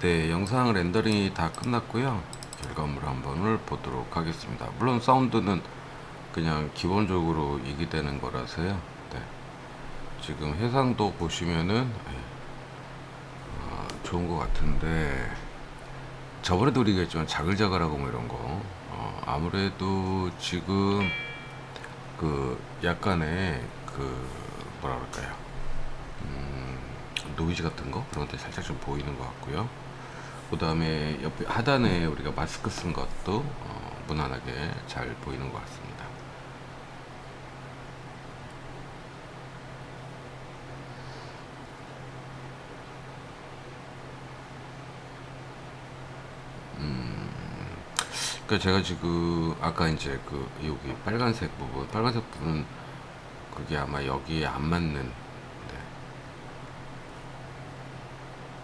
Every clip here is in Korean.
네, 영상 렌더링이 다 끝났고요. 결과물을 한번 보도록 하겠습니다. 물론 사운드는 그냥 기본적으로 이게 되는 거라서요. 네, 지금 해상도 보시면은 좋은 것 같은데, 저번에도 우리가 했지만 자글자글하고 뭐 이런 거 아무래도 지금 그 약간의 그 뭐라 그럴까요, 노이즈 같은 거 그런 것들이 살짝 좀 보이는 것 같고요. 그 다음에 옆에 하단에 우리가 마스크 쓴 것도 무난하게 잘 보이는 것 같습니다. 그러니까 제가 지금 아까 이제 그 여기 빨간색 부분 그게 아마 여기에 안 맞는, 네,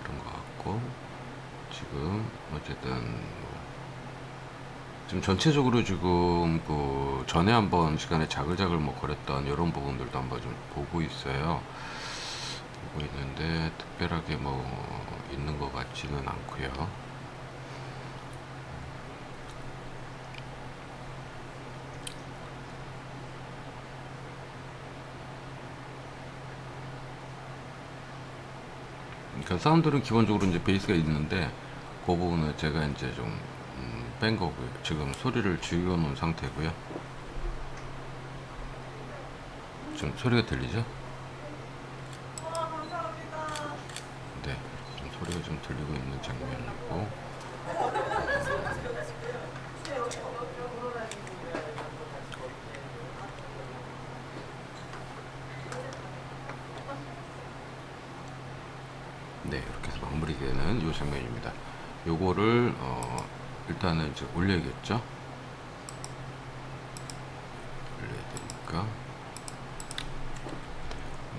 그런 것 같고, 지금 어쨌든 지금 전체적으로 지금 그 전에 한번 시간에 자글자글 뭐 거렸던 이런 부분들도 한번 좀 보고 있어요. 보고 있는데 특별하게 뭐 있는 것 같지는 않고요. 그러니까 사운드는 기본적으로 이제 베이스가 있는데 그 부분은 제가 이제 좀 뺀 거고요. 지금 소리를 죽여 놓은 상태고요. 지금 소리가 들리죠? 네, 지금 소리가 좀 들리고 있는 장면이고, 네, 이렇게 해서 마무리되는 이 장면입니다. 요거를 일단은 이제 올려야겠죠? 올려야 되니까.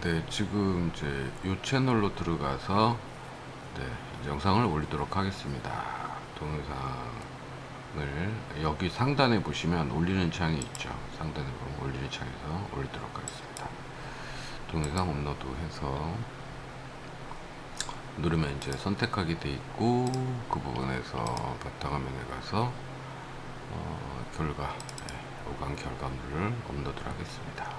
네, 지금 이제 이 채널로 들어가서 네, 영상을 올리도록 하겠습니다. 동영상을 여기 상단에 보시면 올리는 창이 있죠. 상단에 보면 올리는 창에서 올리도록 하겠습니다. 동영상 업로드해서 누르면 이제 선택하게 돼 있고, 그 부분에서 바탕화면에 가서 결과, 네, 오강 결과물을 업로드를 하겠습니다.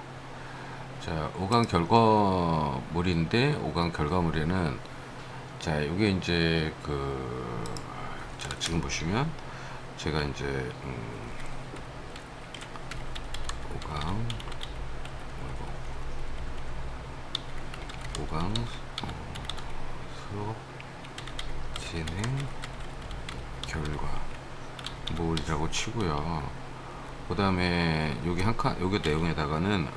자, 오강 결과물인데, 오강 결과물에는 자, 이게 이제 자, 지금 보시면 제가 이제 오강 오강 수업 진행 결과 뭘이라고 치고요. 그 다음에 여기 한 칸, 여기 내용에다가는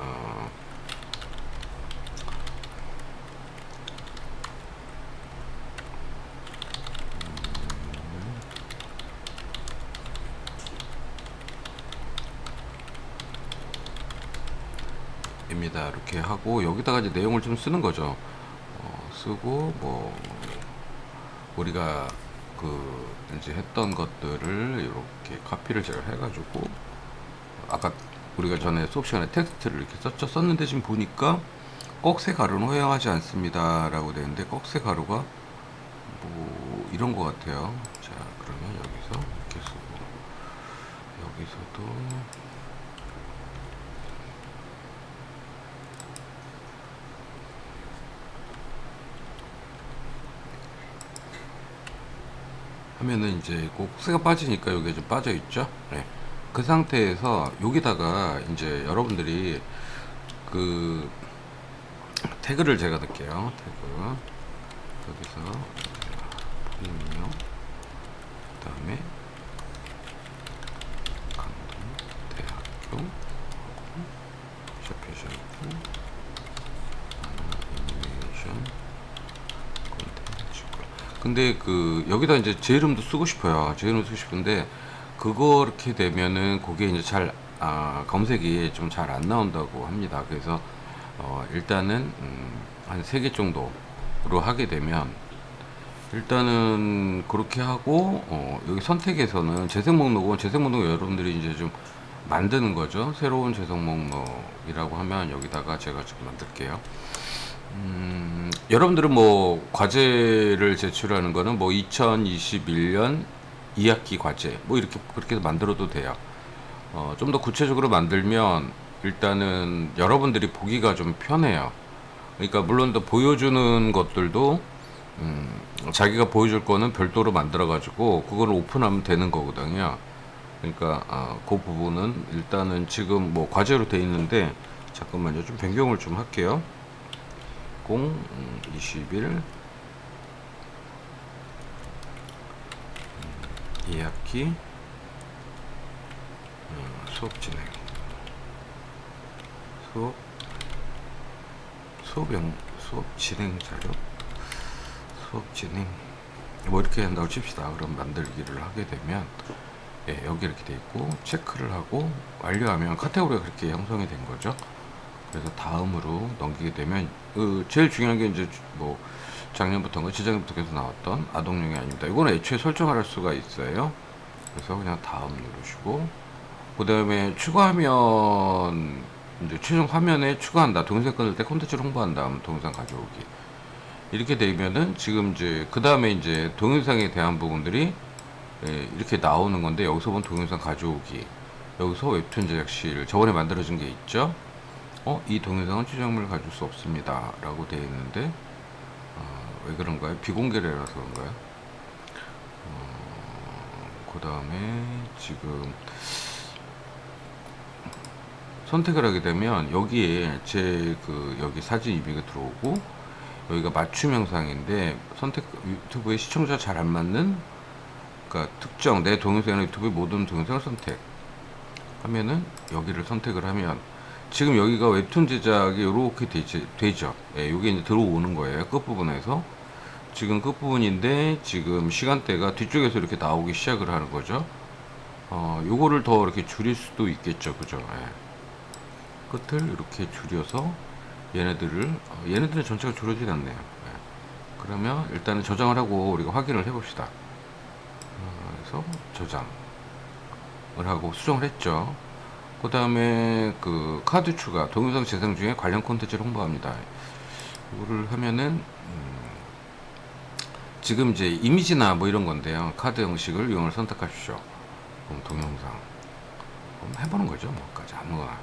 입니다. 이렇게 하고 여기다가 이제 내용을 좀 쓰는 거죠. 쓰고 뭐 우리가 이제 했던 것들을 이렇게 카피를 제가 해가지고, 아까 우리가 전에 수업 시간에 텍스트를 이렇게 썼는데 지금 보니까 꺽쇠 가루는 허용하지 않습니다 라고 되는데, 꺽쇠 가루가 뭐 이런 것 같아요. 자, 그러면 여기서 이렇게 쓰고, 여기서도 하면은 이제 꼭새가 빠지니까 여기가 좀 빠져 있죠. 네. 그 상태에서 여기다가 이제 여러분들이 그 태그를 제가 넣을게요. 태그 여기서 프리미엄, 그 다음에 강동대학교 샤프샤프 애니메이션 콘텐츠. 근데 여기다 이제 제 이름도 쓰고 싶어요. 제 이름 쓰고 싶은데 그거 이렇게 되면은 그게 이제 잘 검색이 좀 잘 안 나온다고 합니다. 그래서 일단은 한 3개 정도로 하게 되면, 일단은 그렇게 하고 여기 선택에서는 재생 목록은 여러분들이 이제 좀 만드는 거죠. 새로운 재생 목록이라고 하면 여기다가 제가 지금 만들게요. 여러분들은 뭐 과제를 제출하는 거는 뭐 2021년 2학기 과제 뭐 이렇게 그렇게 만들어도 돼요. 좀 더 구체적으로 만들면 일단은 여러분들이 보기가 좀 편해요. 그러니까 물론 더 보여주는 것들도 자기가 보여줄 거는 별도로 만들어 가지고 그걸 오픈하면 되는 거거든요. 그러니까 그 부분은 일단은 지금 뭐 과제로 돼 있는데 잠깐만요. 좀 변경을 좀 할게요. 2021 2학기 수업 진행 수업 수업 진행 자료 수업 진행 뭐 이렇게 한다고 칩시다. 그럼 만들기를 하게 되면 여기 이렇게 돼 있고 체크를 하고 완료하면 카테고리가 그렇게 형성이 된 거죠. 그래서 다음으로 넘기게 되면 제일 중요한 게 이제 뭐 작년부터인가 재작년부터 계속 나왔던 아동용이 아닙니다. 이거는 애초에 설정을 할 수가 있어요. 그래서 그냥 다음 누르시고 그 다음에 추가하면 이제 최종 화면에 추가한다. 동영상 끊을 때 콘텐츠를 홍보한 다음 동영상 가져오기. 이렇게 되면은 지금 이제 그 다음에 이제 동영상에 대한 부분들이 이렇게 나오는 건데 여기서 본 동영상 가져오기. 여기서 웹툰 제작실 저번에 만들어진 게 있죠. 이 동영상은 추정물을 가질 수 없습니다. 라고 되어 있는데 왜 그런가요? 비공개라서 그런가요? 그 다음에 지금 선택을 하게 되면 여기에 제 여기 사진 이미가 들어오고 여기가 맞춤 영상인데 선택 유튜브에 시청자 잘 안 맞는 그러니까 특정 내 동영상이나 유튜브의 모든 동영상을 선택하면은 여기를 선택을 하면 지금 여기가 웹툰 제작이 이렇게 되죠. 예, 이게 이제 들어오는 거예요. 끝부분에서 지금 끝부분인데 지금 시간대가 뒤쪽에서 이렇게 나오기 시작을 하는 거죠. 요거를 더 이렇게 줄일 수도 있겠죠. 그죠? 예. 끝을 이렇게 줄여서 얘네들은 전체가 줄어지지 않네요. 예. 그러면 일단은 저장을 하고 우리가 확인을 해봅시다. 그래서 저장을 하고 수정을 했죠. 그 다음에 카드 추가 동영상 재생 중에 관련 콘텐츠를 홍보합니다. 이거를 하면은 지금 이제 이미지나 뭐 이런 건데요. 카드 형식을 이용을 선택하십시오. 그럼 동영상 해보는 거죠. 뭐까지 아무거나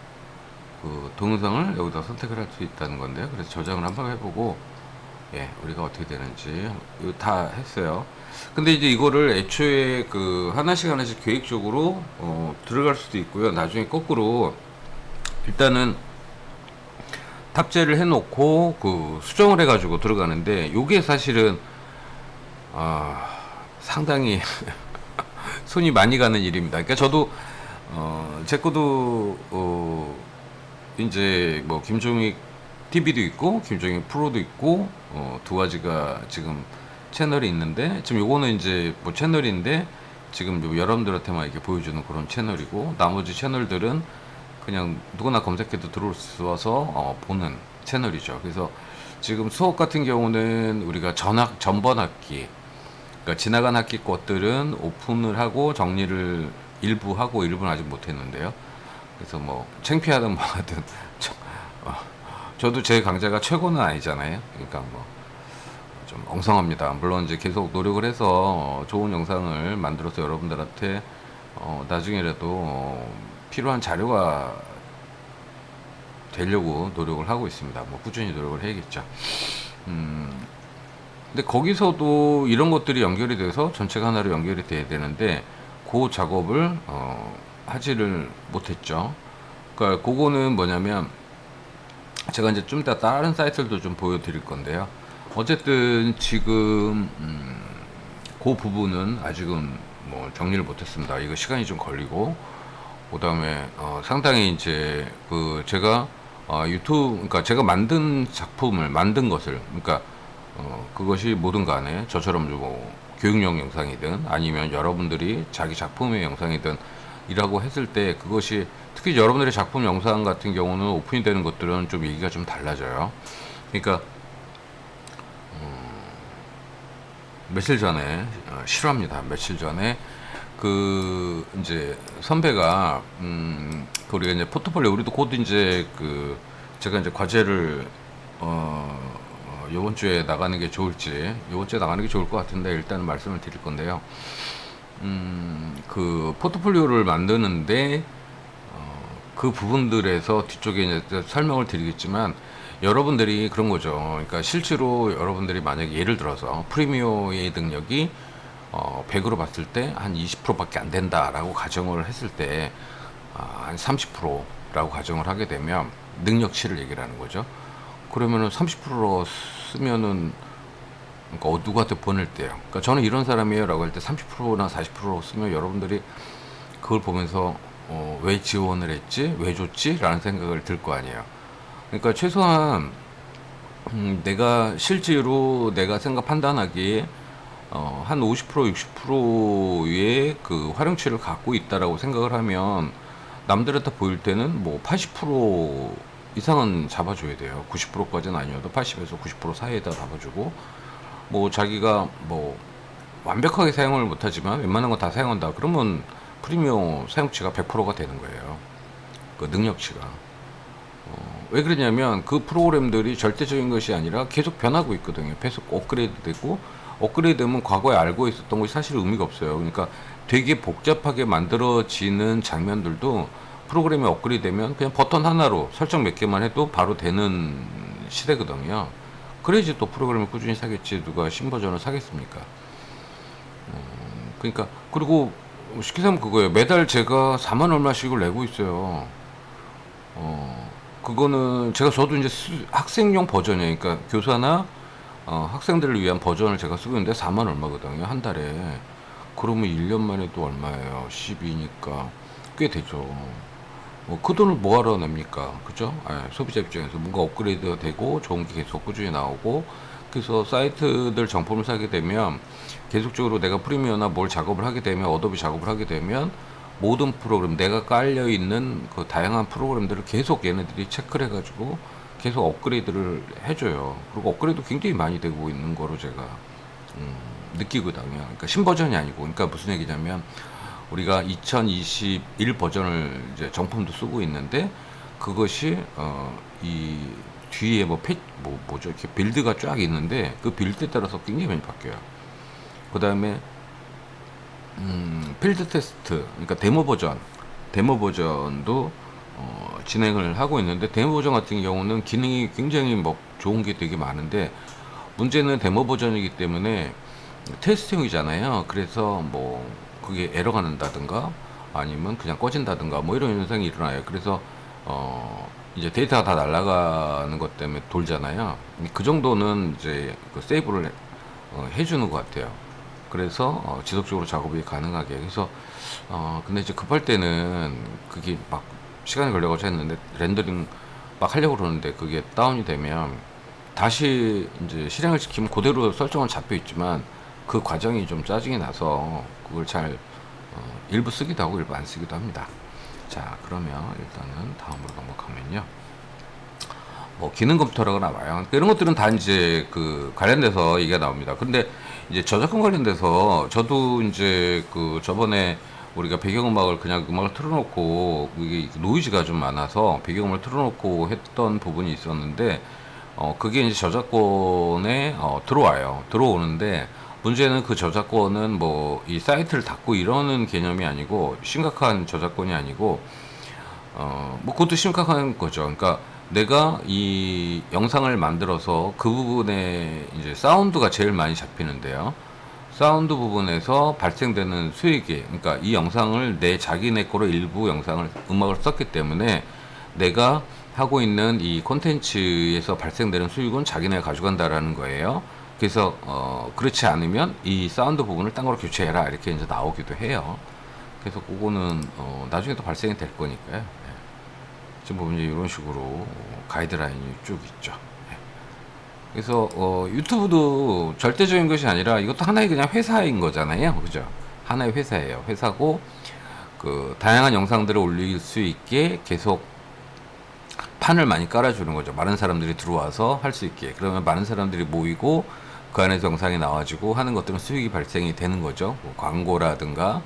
동영상을 여기다 선택을 할 수 있다는 건데요. 그래서 저장을 한번 해보고 우리가 어떻게 되는지 이거 다 했어요. 근데 이제 이거를 애초에 하나씩 계획적으로 들어갈 수도 있고요. 나중에 거꾸로 일단은 탑재를 해놓고 수정을 해가지고 들어가는데 요게 사실은 상당히 손이 많이 가는 일입니다. 그러니까 저도 제 것도 이제 뭐 김종익 TV도 있고 김종익 프로도 있고 두 가지가 지금 채널이 있는데 지금 요거는 이제 뭐 채널인데 지금 여러분들한테만 이렇게 보여주는 그런 채널이고 나머지 채널들은 그냥 누구나 검색해도 들어올 수 있어서 보는 채널이죠. 그래서 지금 수업 같은 경우는 우리가 전번 학기 그러니까 지나간 학기 것들은 오픈을 하고 정리를 일부 하고 일부는 아직 못했는데요. 그래서 뭐 창피하든 뭐 하든 저도 제 강좌가 최고는 아니잖아요. 그러니까 뭐 좀 엉성합니다. 물론 이제 계속 노력을 해서 좋은 영상을 만들어서 여러분들한테 나중에라도 필요한 자료가 되려고 노력을 하고 있습니다. 뭐 꾸준히 노력을 해야겠죠. 근데 거기서도 이런 것들이 연결이 돼서 전체가 하나로 연결이 돼야 되는데 그 작업을 하지를 못했죠. 그러니까 그거는 뭐냐면 제가 이제 좀 이따 다른 사이트들도 좀 보여드릴 건데요. 어쨌든 지금 그 부분은 아직은 뭐 정리를 못했습니다. 이거 시간이 좀 걸리고 그 다음에 상당히 이제 제가 유튜브 그러니까 제가 만든 작품을 만든 것을 그러니까 그것이 뭐든 간에 저처럼 뭐 교육용 영상이든 아니면 여러분들이 자기 작품의 영상이든 이라고 했을 때 그것이 특히 여러분들의 작품 영상 같은 경우는 오픈이 되는 것들은 좀 얘기가 좀 달라져요. 그러니까 며칠 전에 실화입니다. 며칠 전에 이제 선배가 우리가 이제 포트폴리오 우리도 곧 이제 제가 이제 과제를 요번 주에 나가는 게 좋을지, 요번 주에 나가는 게 좋을 것 같은데 일단은 말씀을 드릴 건데요. 그 포트폴리오를 만드는데 그 부분들에서 뒤쪽에 이제 설명을 드리겠지만 여러분들이 그런 거죠. 그러니까 실제로 여러분들이 만약에 예를 들어서 프리미어의 능력이 100으로 봤을 때 한 20%밖에 안 된다라고 가정을 했을 때 한 30%라고 가정을 하게 되면 능력치를 얘기를 하는 거죠. 그러면은 30% 쓰면은 그러니까 누구한테 보낼 때요. 그러니까 저는 이런 사람이에요라고 할 때 30%나 40% 쓰면 여러분들이 그걸 보면서 왜 지원을 했지? 왜 줬지? 라는 생각을 들 거 아니에요. 그러니까 최소한 내가 실제로 내가 생각 판단하기에 한 50% 60%의 그 활용치를 갖고 있다라고 생각을 하면 남들한테 보일 때는 뭐 80% 이상은 잡아줘야 돼요. 90%까지는 아니어도 80에서 90% 사이에다 잡아주고 뭐 자기가 뭐 완벽하게 사용을 못하지만 웬만한 거 다 사용한다 그러면 프리미엄 사용치가 100%가 되는 거예요. 그 능력치가. 왜 그러냐면 그 프로그램들이 절대적인 것이 아니라 계속 변하고 있거든요. 계속 업그레이드 되고 업그레이드 되면 과거에 알고 있었던 것이 사실 의미가 없어요. 그러니까 되게 복잡하게 만들어지는 장면들도 프로그램이 업그레이드 되면 그냥 버튼 하나로 설정 몇 개만 해도 바로 되는 시대거든요. 그래야지 또 프로그램을 꾸준히 사겠지 누가 신버전을 사겠습니까? 그러니까 그리고 쉽게 하면 그거예요. 매달 제가 4만 얼마씩을 내고 있어요. 그거는 저도 이제 학생용 버전이에요. 그러니까 교사나 학생들을 위한 버전을 제가 쓰고 있는데 4만 얼마거든요. 한 달에. 그러면 1년 만에 또 얼마예요? 12니까 꽤 되죠. 그 돈을 뭐하러 냅니까? 그죠? 예, 소비자 입장에서 뭔가 업그레이드가 되고 좋은 게 계속 꾸준히 나오고 그래서 사이트들 정품을 사게 되면 계속적으로 내가 프리미어나 뭘 작업을 하게 되면 어도비 작업을 하게 되면 모든 프로그램 내가 깔려 있는 그 다양한 프로그램들을 계속 얘네들이 체크를 해가지고 계속 업그레이드를 해줘요. 그리고 업그레이드 굉장히 많이 되고 있는 거로 제가 느끼거든요. 그러니까 신버전이 아니고, 그러니까 무슨 얘기냐면 우리가 2021 버전을 이제 정품도 쓰고 있는데 그것이 이 뒤에 뭐죠 이렇게 빌드가 쫙 있는데 그 빌드에 따라서 굉장히 많이 바뀌어요. 그 다음에 필드 테스트, 그러니까 데모 버전도 진행을 하고 있는데 데모 버전 같은 경우는 기능이 굉장히 뭐 좋은 게 되게 많은데 문제는 데모 버전이기 때문에 테스트용이잖아요. 그래서 뭐 그게 에러가 난다든가 아니면 그냥 꺼진다든가 뭐 이런 현상이 일어나요. 그래서 이제 데이터가 다 날아가는 것 때문에 돌잖아요. 그 정도는 이제 그 세이브를 해주는 것 같아요. 그래서 지속적으로 작업이 가능하게. 그래서 근데 이제 급할 때는 그게 막 시간이 걸려가지고 했는데 렌더링 막 하려고 그러는데 그게 다운이 되면 다시 이제 실행을 시키면 그대로 설정은 잡혀 있지만 그 과정이 좀 짜증이 나서 그걸 잘 일부 쓰기도 하고 일부 안 쓰기도 합니다. 자, 그러면 일단은 다음으로 넘어가면요. 뭐 기능 컴퓨터라고 나와요. 그러니까 이런 것들은 다 이제 그 관련돼서 얘기가 나옵니다. 근데 이제 저작권 관련돼서 저도 이제 그 저번에 우리가 배경음악을 그냥 음악을 틀어놓고 이게 노이즈가 좀 많아서 배경음을 틀어놓고 했던 부분이 있었는데 그게 이제 저작권에 들어와요. 들어오는데 문제는 그 저작권은 뭐 이 사이트를 닫고 이러는 개념이 아니고 심각한 저작권이 아니고 뭐 그것도 심각한 거죠. 그러니까 내가 이 영상을 만들어서 그 부분에 이제 사운드가 제일 많이 잡히는데요. 사운드 부분에서 발생되는 수익이, 그러니까 이 영상을 자기네 거로 일부 영상을 음악을 썼기 때문에 내가 하고 있는 이 콘텐츠에서 발생되는 수익은 자기네가 가져간다라는 거예요. 그래서 그렇지 않으면 이 사운드 부분을 딴 거로 교체해라 이렇게 이제 나오기도 해요. 그래서 그거는 나중에 또 발생이 될 거니까요. 예. 지금 보면 이제 이런 식으로 가이드라인이 쭉 있죠. 예. 그래서 유튜브도 절대적인 것이 아니라 이것도 하나의 그냥 회사인 거잖아요. 그죠? 하나의 회사예요. 회사고 그 다양한 영상들을 올릴 수 있게 계속 판을 많이 깔아주는 거죠. 많은 사람들이 들어와서 할 수 있게. 그러면 많은 사람들이 모이고 그 안에서 영상이 나와지고 하는 것들은 수익이 발생이 되는 거죠. 뭐 광고라든가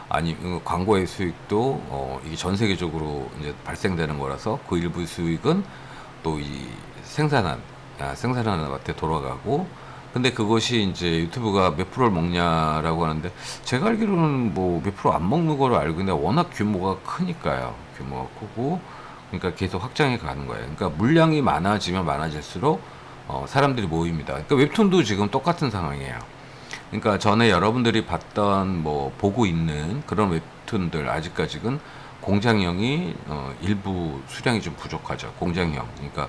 아니 광고의 수익도 이게 전 세계적으로 이제 발생되는 거라서 그 일부 수익은 또 이 생산한 생산하는 것에 돌아가고, 근데 그것이 이제 유튜브가 몇 프로를 먹냐라고 하는데, 제가 알기로는 뭐 몇 프로 안 먹는 거로 알고 있는데, 워낙 규모가 크니까요. 규모가 크고, 그러니까 계속 확장해 가는 거예요. 그러니까 물량이 많아지면 많아질수록 사람들이 모입니다. 그러니까 웹툰도 지금 똑같은 상황이에요. 그러니까 전에 여러분들이 봤던 뭐 보고 있는 그런 웹툰들 아직까지는 공장형이 일부 수량이 좀 부족하죠. 공장형. 그러니까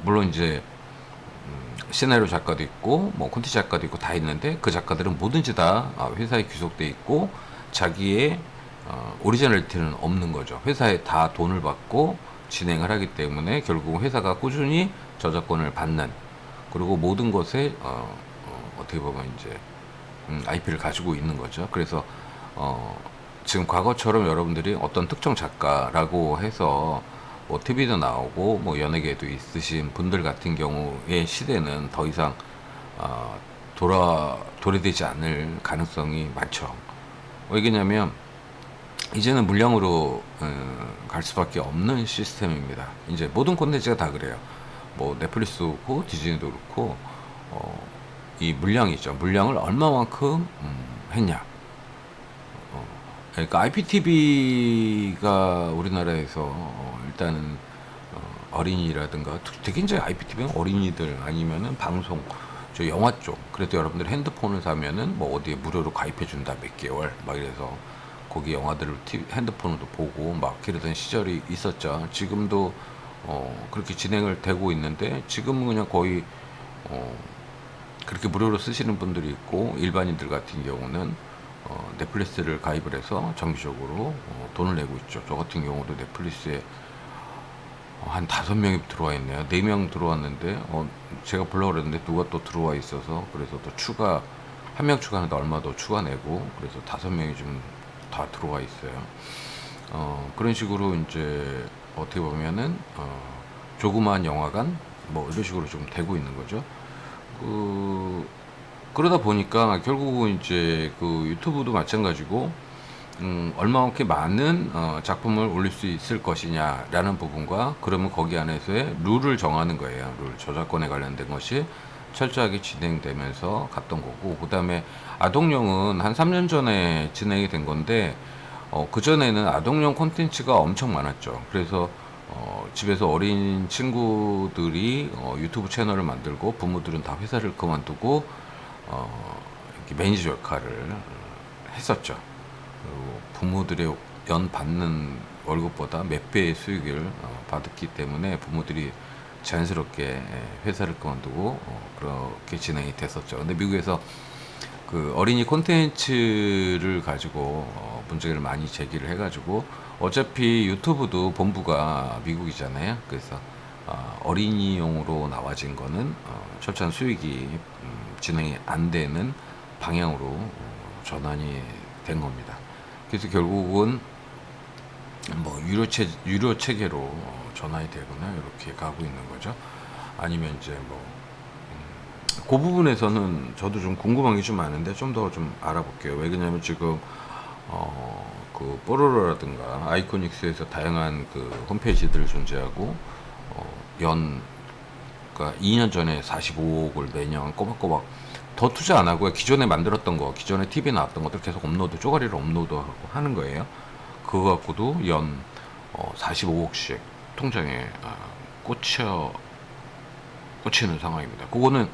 물론 이제 시나리오 작가도 있고 뭐 콘텐츠 작가도 있고 다 있는데, 그 작가들은 뭐든지 다 회사에 귀속돼 있고 자기의 오리지널리티는 없는 거죠. 회사에 다 돈을 받고 진행을 하기 때문에 결국 회사가 꾸준히 저작권을 받는, 그리고 모든 것에 떻게 보면 이제 IP를 가지고 있는 거죠. 그래서 지금 과거처럼 여러분들이 어떤 특정 작가라고 해서 뭐 TV도 나오고 뭐 연예계에도 있으신 분들 같은 경우의 시대는 더 이상 도래되지 않을 가능성이 많죠. 왜냐면 이제는 물량으로 갈 수밖에 없는 시스템입니다. 이제 모든 콘텐츠가 다 그래요. 뭐 넷플릭스도 그렇고 디즈니도 그렇고 이 물량이죠. 물량을 얼마만큼 했냐. 그러니까 IPTV가 우리나라에서 일단은 어린이라든가, 특히 이제 IPTV는 어린이들 아니면은 방송, 저 영화 쪽. 그래도 여러분들 핸드폰을 사면은 뭐 어디에 무료로 가입해 준다 몇 개월 막 이래서 거기 영화들을 핸드폰으로도 보고 막 이러던 시절이 있었죠. 지금도 그렇게 진행을 되고 있는데, 지금은 그냥 거의 그렇게 무료로 쓰시는 분들이 있고, 일반인들 같은 경우는 넷플릭스를 가입을 해서 정기적으로 돈을 내고 있죠. 저 같은 경우도 넷플릭스에 한 5명이 들어와 있네요. 4명 들어왔는데 제가 보려고 그랬는데 누가 또 들어와 있어서, 그래서 또 추가 한 명 추가하는데 얼마 더 추가 내고, 그래서 5명이 좀 다 들어와 있어요. 그런 식으로 이제 어떻게 보면은 조그마한 영화관 뭐 이런 식으로 좀 되고 있는 거죠. 그러다 보니까 결국은 이제 그 유튜브도 마찬가지고, 얼마만큼 많은 작품을 올릴 수 있을 것이냐라는 부분과, 그러면 거기 안에서의 룰을 정하는 거예요. 룰, 저작권에 관련된 것이 철저하게 진행되면서 갔던 거고, 그 다음에 아동용은 한 3년 전에 진행이 된 건데, 그전에는 아동용 콘텐츠가 엄청 많았죠. 그래서 집에서 어린 친구들이 유튜브 채널을 만들고, 부모들은 다 회사를 그만두고 이렇게 매니저 역할을 했었죠. 그리고 부모들의 연 받는 월급보다 몇 배의 수익을 받았기 때문에 부모들이 자연스럽게 회사를 그만두고 그렇게 진행이 됐었죠. 근데 미국에서 그 어린이 콘텐츠를 가지고 문제를 많이 제기를 해가지고, 어차피 유튜브도 본부가 미국이잖아요. 그래서 어린이용으로 나와진 거는 철저한 수익이 진행이 안 되는 방향으로 전환이 된 겁니다. 그래서 결국은 뭐 유료 체계로 전환이 되거나 이렇게 가고 있는 거죠. 아니면 이제 뭐 그 부분에서는 저도 좀 궁금한 게 좀 많은데 좀 더 좀 알아볼게요. 왜 그러냐면 지금 그 뽀로로라든가 아이코닉스에서 다양한 그 홈페이지들 존재하고 그러니까 2년 전에 45억을 매년 꼬박꼬박 더 투자 안 하고요. 기존에 만들었던 거, 기존에 TV에 나왔던 것들 계속 업로드, 쪼가리를 업로드하고 하는 거예요. 그거 갖고도 연 45억씩 통장에 꽂히는 상황입니다. 그거는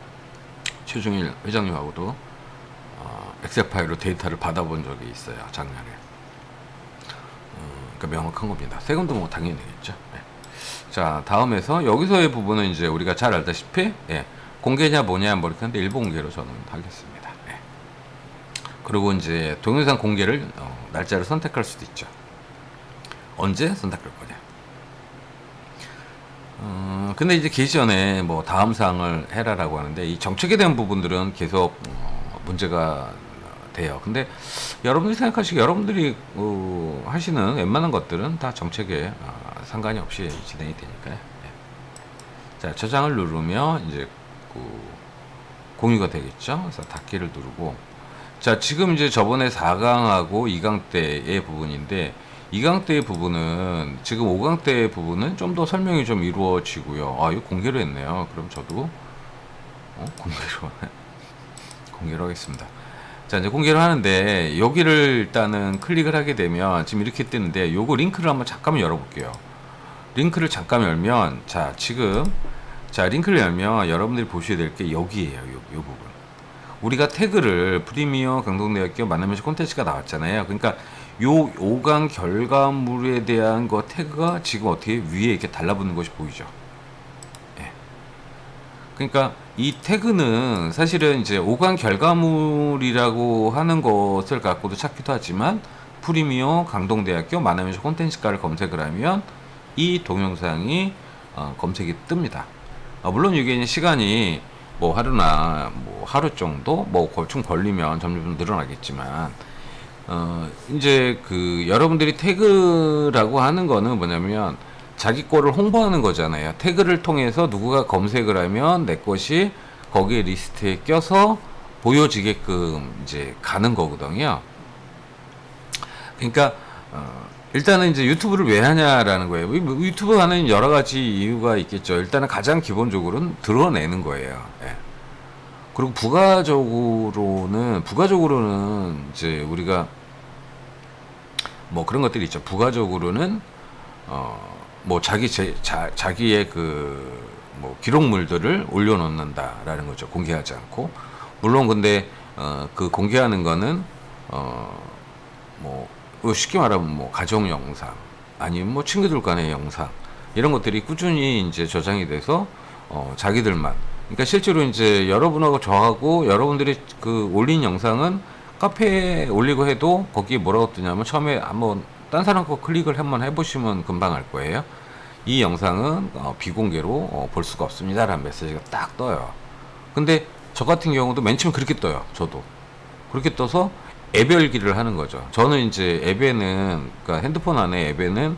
최중일 회장님하고도 엑셀 파일로 데이터를 받아본 적이 있어요. 작년에. 그러니까 명확한 겁니다. 세금도 뭐 당연히 내겠죠. 네. 자, 다음에서 여기서의 부분은 이제 우리가 잘 알다시피 공개냐 뭐냐 뭐 이렇게 하는데 일부 공개로 저는 하겠습니다. 그리고 이제 동영상 공개를 날짜를 선택할 수도 있죠. 언제 선택할 거냐. 근데 이제 개시 전에 뭐 다음 사항을 해라라고 하는데, 이 정책에 대한 부분들은 계속 문제가 돼요. 근데 여러분들이 생각하시기에 여러분들이 하시는 웬만한 것들은 다 정책에 상관이 없이 진행이 되니까요. 자, 저장을 누르면 이제 공유가 되겠죠. 그래서 닫기를 누르고, 자, 지금 이제 저번에 4강하고 2강 때의 부분인데, 2강대 부분은 지금 5강대 부분은 좀 더 설명이 좀 이루어지고요. 아, 이거 공개로 했네요. 그럼 저도 공개로 공개로 하겠습니다. 자, 이제 공개를 하는데 여기를 일단은 클릭을 하게 되면 지금 이렇게 뜨는데 요거 링크를 한번 잠깐만 열어볼게요. 링크를 잠깐 열면 자, 지금 자, 링크를 열면 여러분들이 보셔야 될 게 여기에요. 요 부분. 우리가 태그를 프리미어 강동대학교 만나면서 콘텐츠가 나왔잖아요. 그러니까 요 5강 결과물에 대한 거 태그가 지금 어떻게 위에 이렇게 달라붙는 것이 보이죠. 예. 그러니까 이 태그는 사실은 이제 5강 결과물이라고 하는 것을 갖고도 찾기도 하지만 프리미어 강동대학교 만나면서 콘텐츠가를 검색을 하면 이 동영상이 검색이 뜹니다. 물론 이게 이제 시간이 뭐 하루나 뭐 하루 정도 뭐 좀 걸리면 점점 늘어나겠지만 이제 그 여러분들이 태그라고 하는 거는 뭐냐면 자기 거를 홍보하는 거잖아요. 태그를 통해서 누구가 검색을 하면 내 것이 거기에 리스트에 껴서 보여지게끔 이제 가는 거거든요. 그러니까 일단은 이제 유튜브를 왜 하냐라는 거예요. 유튜브 하는 여러 가지 이유가 있겠죠. 일단은 가장 기본적으로는 드러내는 거예요. 예. 그리고 부가적으로는 이제 우리가 뭐 그런 것들이 있죠. 부가적으로는 뭐 자기의 그 뭐 기록물들을 올려놓는다라는 거죠. 공개하지 않고. 물론 근데 그 공개하는 거는 뭐 쉽게 말하면 뭐 가정 영상 아니면 뭐 친구들 간의 영상 이런 것들이 꾸준히 이제 저장이 돼서 자기들만, 그러니까 실제로 이제 여러분하고 저하고 여러분들이 그 올린 영상은 카페에 올리고 해도 거기에 뭐라고 뜨냐면 처음에 한번 딴 사람 거 클릭을 한번 해보시면 금방 알 거예요. 이 영상은 비공개로 볼 수가 없습니다 라는 메시지가 딱 떠요. 근데 저 같은 경우도 맨 처음 그렇게 떠요. 저도 그렇게 떠서 앱 열기를 하는 거죠. 저는 이제 앱에는, 그러니까 핸드폰 안에 앱에는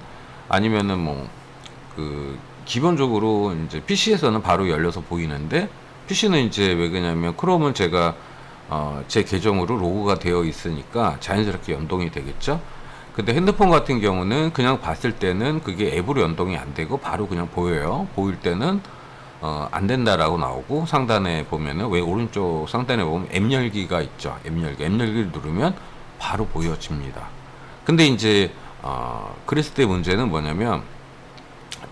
아니면은 뭐 그 기본적으로 이제 PC에서는 바로 열려서 보이는데, PC는 이제 왜 그러냐면 크롬은 제가 제 계정으로 로그가 되어 있으니까 자연스럽게 연동이 되겠죠. 근데 핸드폰 같은 경우는 그냥 봤을 때는 그게 앱으로 연동이 안 되고 바로 그냥 보여요. 보일 때는 안 된다라고 나오고, 상단에 보면은 왜 오른쪽 상단에 보면 앱 열기가 있죠. 앱 열기를 누르면 바로 보여집니다. 근데 이제 그랬을 때 문제는 뭐냐면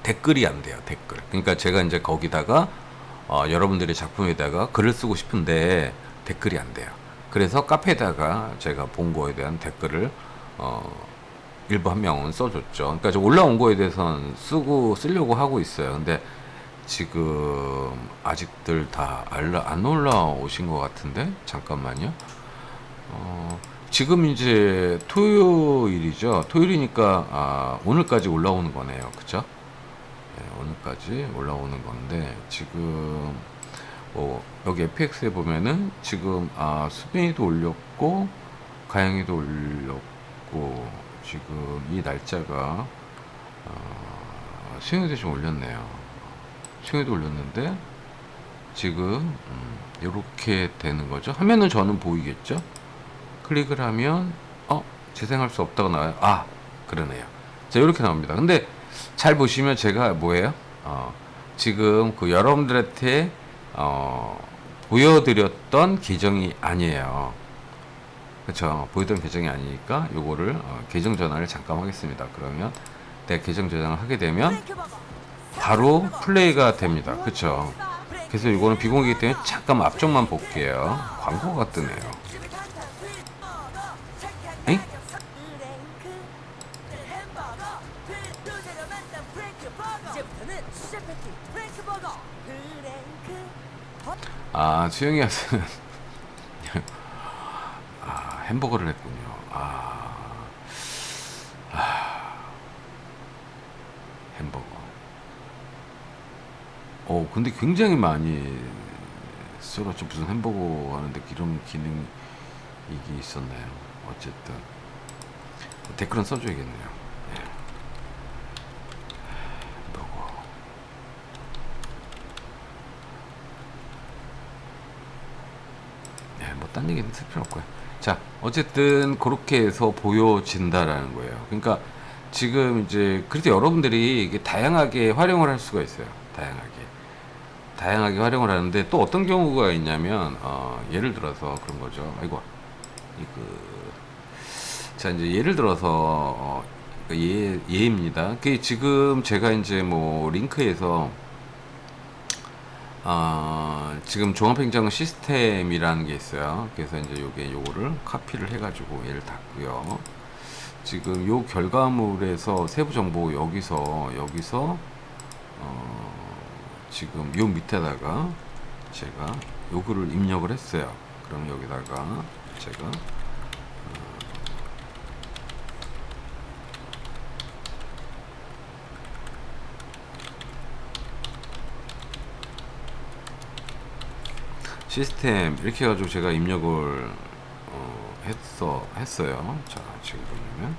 댓글이 안 돼요. 댓글. 그러니까 제가 이제 거기다가 여러분들의 작품에다가 글을 쓰고 싶은데 댓글이 안 돼요. 그래서 카페에다가 제가 본 거에 대한 댓글을 일부 한 명은 써줬죠. 그러니까 올라온 거에 대해서는 쓰려고 하고 있어요. 근데 지금 아직들 다 안 올라오신 것 같은데 잠깐만요. 지금 이제 토요일이죠. 토요일이니까 오늘까지 올라오는 거네요. 그쵸? 네, 오늘까지 올라오는 건데 지금 여기 FX에 보면은 지금 수빈이도 올렸고 가영이도 올렸고 지금 이 날짜가 수영이도 좀 올렸네요. 수영이도 올렸는데 지금 이렇게 되는 거죠. 화면은 저는 보이겠죠. 클릭을 하면 재생할 수 없다고 나와요. 그러네요. 자, 이렇게 나옵니다. 근데 잘 보시면 제가 뭐예요? 지금 그 여러분들한테 보여드렸던 계정이 아니에요. 그렇죠? 보이던 계정이 아니니까 요거를 계정 전환을 잠깐 하겠습니다. 그러면 내가 계정 저장을 하게 되면 바로 플레이가 됩니다. 그렇죠? 그래서 이거는 비공개이기 때문에 잠깐 앞쪽만 볼게요. 광고가 뜨네요. 엥? 수영이 하스는 햄버거를 했군요. 햄버거. 근데 굉장히 많이 썰었죠. 무슨 햄버거 하는데 이런 기능이 이게 있었나요? 어쨌든 댓글은 써줘야겠네요. 네. 햄버거. 네, 뭐 딴 얘기는 쓸 필요 없고요. 자, 어쨌든 그렇게 해서 보여진다라는 거예요. 그러니까 지금 이제 그래서 여러분들이 이게 다양하게 활용을 할 수가 있어요. 다양하게 활용을 하는데 또 어떤 경우가 있냐면 예를 들어서 그런 거죠. 아이고 이그 자 이제 예를 들어서 예입니다. 그 지금 제가 이제 뭐 링크에서 지금 종합행정 시스템이라는 게 있어요. 그래서 이제 요거를 카피를 해가지고 얘를 닫고요. 지금 요 결과물에서 세부 정보 여기서 지금 요 밑에다가 제가 요거를 입력을 했어요. 그럼 여기다가 제가 시스템 이렇게 해가지고 제가 입력을 했어요. 자 지금 보면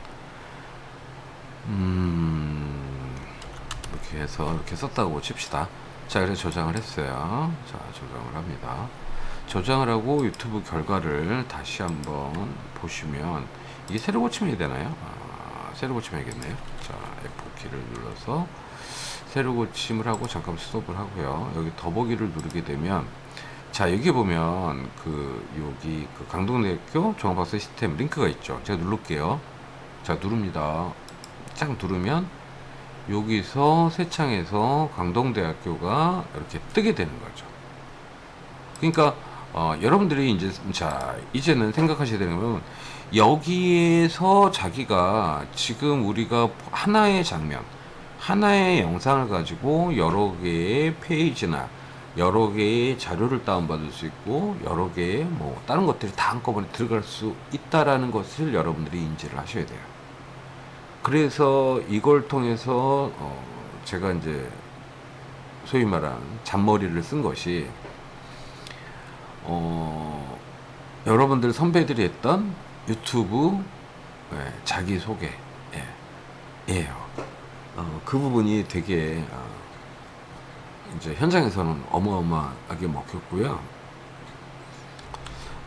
이렇게 해서 이렇게 썼다고 칩시다. 자 그래서 저장을 했어요. 자 저장을 합니다. 저장을 하고 유튜브 결과를 다시 한번 보시면 이게 새로 고침이 되나요? 새로 고침해야겠네요. 자 F 키를 눌러서 새로 고침을 하고 잠깐 스톱을 하고요. 여기 더보기를 누르게 되면 자 여기 보면 여기 강동대학교 종합학습 시스템 링크가 있죠. 제가 누를게요. 자 누릅니다. 쫙 누르면 여기서 새 창에서 강동대학교가 이렇게 뜨게 되는 거죠. 그러니까 여러분들이 이제는 생각하셔야 되는 건 여기에서 자기가 지금 우리가 하나의 장면, 하나의 영상을 가지고 여러 개의 페이지나 여러 개의 자료를 다운받을 수 있고 여러 개의 뭐 다른 것들이 다 한꺼번에 들어갈 수 있다라는 것을 여러분들이 인지를 하셔야 돼요. 그래서 이걸 통해서 제가 이제 소위 말하는 잔머리를 쓴 것이 여러분들 선배들이 했던 유튜브 자기소개 예요. 그 부분이 되게 이제 현장에서는 어마어마하게 먹혔고요.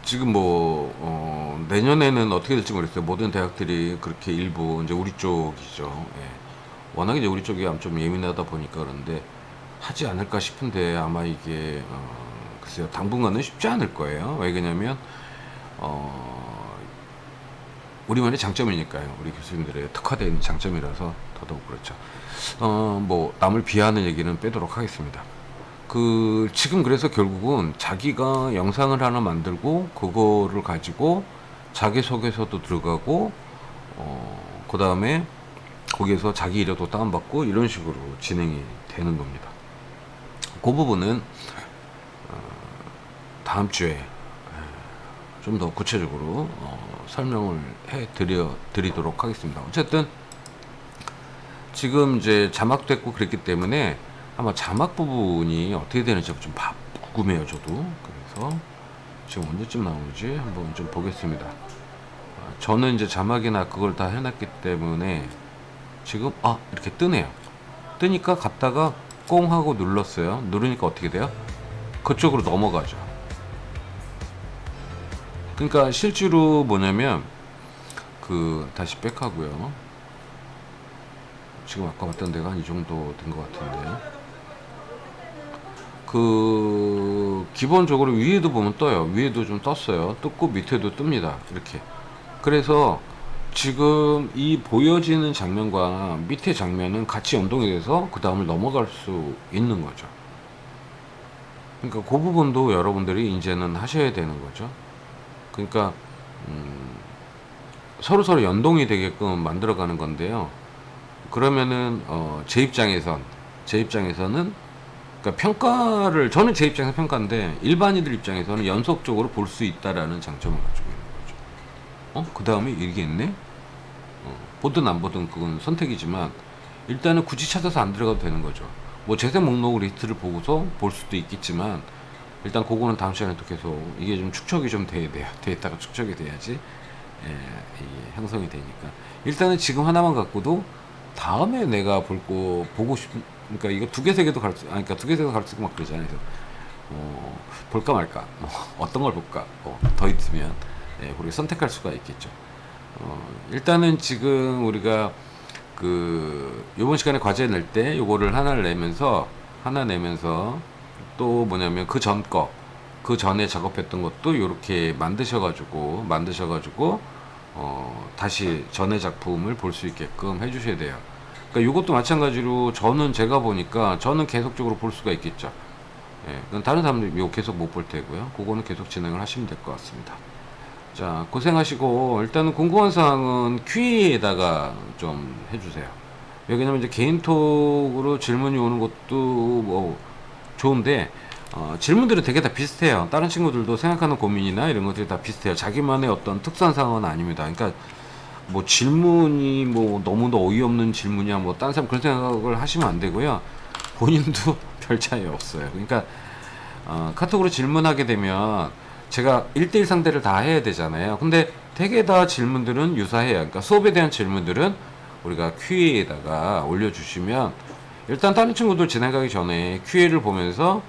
지금 뭐 내년에는 어떻게 될지 모르겠어요. 모든 대학들이 그렇게 일부 이제 우리 쪽이죠. 예. 워낙에 이제 우리 쪽이 좀 예민하다 보니까 그런데 하지 않을까 싶은데 아마 이게 글쎄요 당분간은 쉽지 않을 거예요. 왜 그러냐면 우리만의 장점이니까요. 우리 교수님들의 특화되어 있는 장점이라서 더더욱 그렇죠. 뭐 남을 비하하는 얘기는 빼도록 하겠습니다. 지금 그래서 결국은 자기가 영상을 하나 만들고 그거를 가지고 자기소개서도 들어가고 그 다음에 거기에서 자기 이력도 다운받고 이런 식으로 진행이 되는 겁니다. 그 부분은 다음 주에 좀 더 구체적으로 설명을 해 드리도록 하겠습니다. 어쨌든 지금 이제 자막도 했고 그랬기 때문에 아마 자막 부분이 어떻게 되는지 좀 궁금해요, 저도. 그래서 지금 언제쯤 나오는지 한번 좀 보겠습니다. 저는 이제 자막이나 그걸 다 해놨기 때문에 지금 이렇게 뜨네요. 뜨니까 갔다가 꽁 하고 눌렀어요. 누르니까 어떻게 돼요? 그쪽으로 넘어가죠. 그러니까 실제로 뭐냐면 다시 백하고요. 지금 아까 봤던 데가 한 이 정도 된 것 같은데 기본적으로 위에도 보면 떠요. 위에도 좀 떴어요. 떴고 밑에도 뜹니다. 이렇게. 그래서 지금 이 보여지는 장면과 밑에 장면은 같이 연동이 돼서 그 다음을 넘어갈 수 있는 거죠. 그러니까 그 부분도 여러분들이 이제는 하셔야 되는 거죠. 그러니까 서로 연동이 되게끔 만들어가는 건데요. 그러면은 제 입장에서는 그러니까 평가를 저는 제 입장에서 평가인데 일반인들 입장에서는 연속적으로 볼 수 있다라는 장점을 가지고 있는 거죠. 그 다음에 이게 있네. 보든 안 보든 그건 선택이지만 일단은 굳이 찾아서 안 들어가도 되는 거죠. 뭐 재생 목록 리스트를 보고서 볼 수도 있겠지만 일단 그거는 다음 시간에 또 계속 이게 좀 축적이 좀 돼야 돼요. 돼있다가 축적이 돼야지 이게 형성이 되니까 일단은 지금 하나만 갖고도 다음에 내가 보고 싶은 그러니까 이거 두 개 세 개도 그러니까 두 개 세 개도 가르치고 막 그러잖아요. 그래서 볼까 말까 어떤 걸 볼까 더 있으면 그렇게 선택할 수가 있겠죠. 일단은 지금 우리가 요번 시간에 과제 낼 때 요거를 하나 내면서 또 뭐냐면 그 전에 작업했던 것도 요렇게 만드셔가지고 다시 전의 작품을 볼 수 있게끔 해주셔야 돼요. 그러니까 요것도 마찬가지로 제가 보니까 저는 계속적으로 볼 수가 있겠죠. 예, 그건 다른 사람들이 요 계속 못 볼 테고요. 그거는 계속 진행을 하시면 될 것 같습니다. 자, 고생하시고 일단은 궁금한 사항은 Q&A에다가 좀 해주세요. 왜냐면 이제 개인톡으로 질문이 오는 것도 뭐 좋은데 질문들은 되게 다 비슷해요. 다른 친구들도 생각하는 고민이나 이런 것들이 다 비슷해요. 자기만의 어떤 특수한 상황은 아닙니다. 그러니까 뭐 질문이 뭐 너무도 어이없는 질문이야 뭐 다른 사람 그런 생각을 하시면 안 되고요. 본인도 별 차이 없어요. 그러니까 카톡으로 질문하게 되면 제가 1대1 상대를 다 해야 되잖아요. 근데 되게 다 질문들은 유사해요. 그러니까 수업에 대한 질문들은 우리가 Q&A에다가 올려주시면 일단 다른 친구들 진행하기 전에 Q&A를 보면서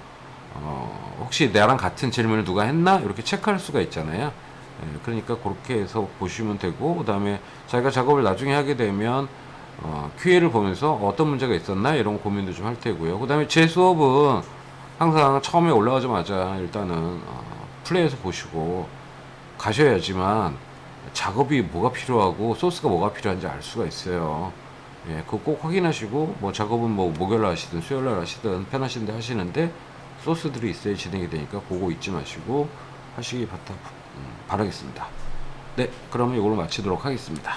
혹시 나랑 같은 질문을 누가 했나 이렇게 체크할 수가 있잖아요. 예, 그러니까 그렇게 해서 보시면 되고 그 다음에 자기가 작업을 나중에 하게 되면 Q&A를 보면서 어떤 문제가 있었나 이런 고민도 좀 할 테고요. 그 다음에 제 수업은 항상 처음에 올라가자마자 일단은 플레이해서 보시고 가셔야지만 작업이 뭐가 필요하고 소스가 뭐가 필요한지 알 수가 있어요. 예, 그거 꼭 확인하시고 뭐 작업은 뭐 목요일날 하시든 수요일날 하시든 편하신데 하시는데 소스들이 있어야 진행이 되니까 그거 잊지 마시고 하시기 바라겠습니다. 네, 그러면 이걸로 마치도록 하겠습니다.